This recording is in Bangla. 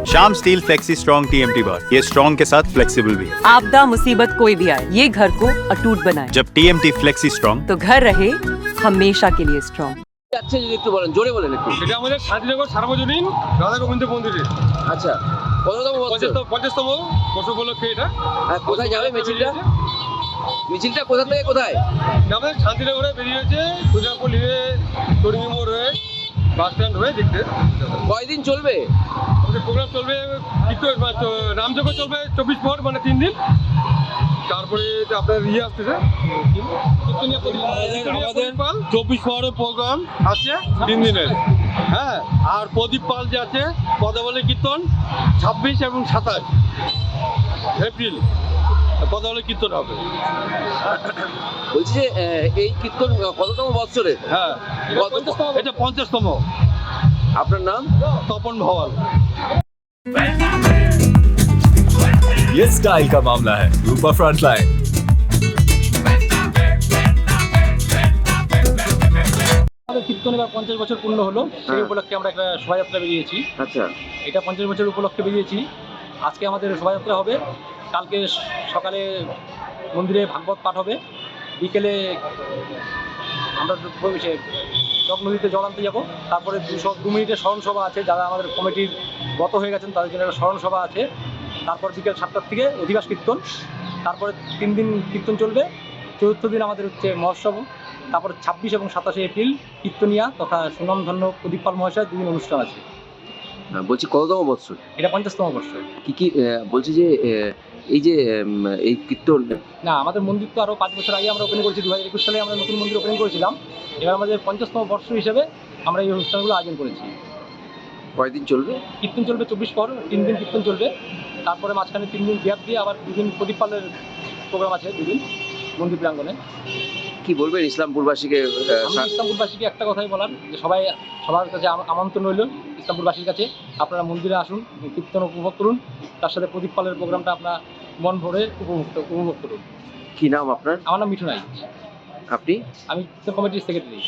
Shyam steel flexi strong TMT बार, ये स्ट्रॉन्ग के साथ फ्लेक्सिबल भी है। आपदा मुसीबत कोई भी आए, ये घर को अटूट बनाए। जब TMT फ्लेक्सी स्ट्रॉन्ग तो घर रहे हमेशा के लिए स्ट्रॉन्ग। আচ্ছা যদি একটু বলেন, জোরে বলেন একটু। এটা আমাদের শান্তিনগর সার্বজনীন রাধা গোবিন্দ মন্দিরে আচ্ছা, কততম বছর? 50তম বর্ষ উপলক্ষে এটা। আর কোথায় যাবে মিছিলটা? মিছিলটা কোথা থেকে কোথায়? আমাদের শান্তিনগরে বেরিয়েছে, সুজাপুর লিয়ে চড়িঙ্গি মোড় হয়ে বাস স্ট্যান্ড হয়ে দেখতে। কয়দিন চলবে? আমাদের প্রোগ্রাম চলবে, রামযজ্ঞ চলবে 24 পর, মানে 3 দিন। তারপরে আপনার আসতেছে আমাদের 24 পরের প্রোগ্রাম আছে 3 দিনের। হ্যাঁ, আর প্রদীপ পাল যে আছে পদাবলী কীর্তন 26 এবং 27 এপ্রিল পদাবলী কীর্তন হবে। বলছি যে এই কীর্তন কততম বৎসরে? হ্যাঁ, এটা 50তম। আপনার নাম? তপন ভওয়াল। ये स्टाइल का मामला है। रूपा फ्रंटलाइन। আমাদের কীর্তন এবার 50 বছর পূর্ণ হলো, সেই উপলক্ষে আমরা একটা শোভাযাত্রা বেরিয়েছি। আচ্ছা, এটা 50 বছর উপলক্ষে বেরিয়েছি। আজকে আমাদের শোভাযাত্রা হবে, কালকে সকালে মন্দিরে ভাগবত পাঠ হবে, বিকেলে আমরা চক নদীতে জল আনতে যাবো। তারপরে 2 মিনিটের স্মরণ সভা আছে, যারা আমাদের কমিটির গত হয়ে গেছেন তাদের জন্য একটা স্মরণ সভা আছে। তারপর বিকেল 7টার থেকে অধিবাস কীর্তন, তারপরে 3 দিন কীর্তন চলবে। চতুর্থ দিন আমাদের হচ্ছে মহোৎসব। তারপর 26 এবং 27 এপ্রিল কীর্তনিয়া তথা সুনামধন্য প্রদীপ পাল মহাশয় 2 দিন অনুষ্ঠান আছে। বলছি কততম বৎসর? এটা 50তম বর্ষ। কি বলছি যে এই যে এই কীর্তন না, আমাদের মন্দির তো আরও 5 বছর আগে আমরা ওপেন করেছি, 2021 সালে আমরা নতুন মন্দির ওপেন করেছিলাম। এবার আমাদের 50তম বর্ষ হিসেবে আমরা এই অনুষ্ঠানগুলো আয়োজন করেছি। কয়দিন চলবে? কীর্তন চলবে 24 পর, 3 দিন কীর্তন চলবে। তারপরে মাঝখানে 3 দিন গ্যাপ দিয়ে আবার 2 দিন প্রদীপ পালের প্রোগ্রাম আছে, 2 দিন মন্দির প্রাঙ্গণে। কি বলবেন ইসলামপুরবাসীকে? আমি ইসলামপুরবাসীকে একটা কথাই বলার, যে সবার কাছে আমন্ত্রণ রইল ইসলামপুরবাসীর কাছে, আপনারা মন্দিরে আসুন, কীর্তন উপভোগ করুন, তার সাথে প্রদীপ পালের প্রোগ্রামটা আপনার মন ভরে উপভোগ করুন। কি নাম আপনার? আমার নাম মিঠু নাইক। আপনি? আমি কীর্তন কমিটির সেক্রেটারি।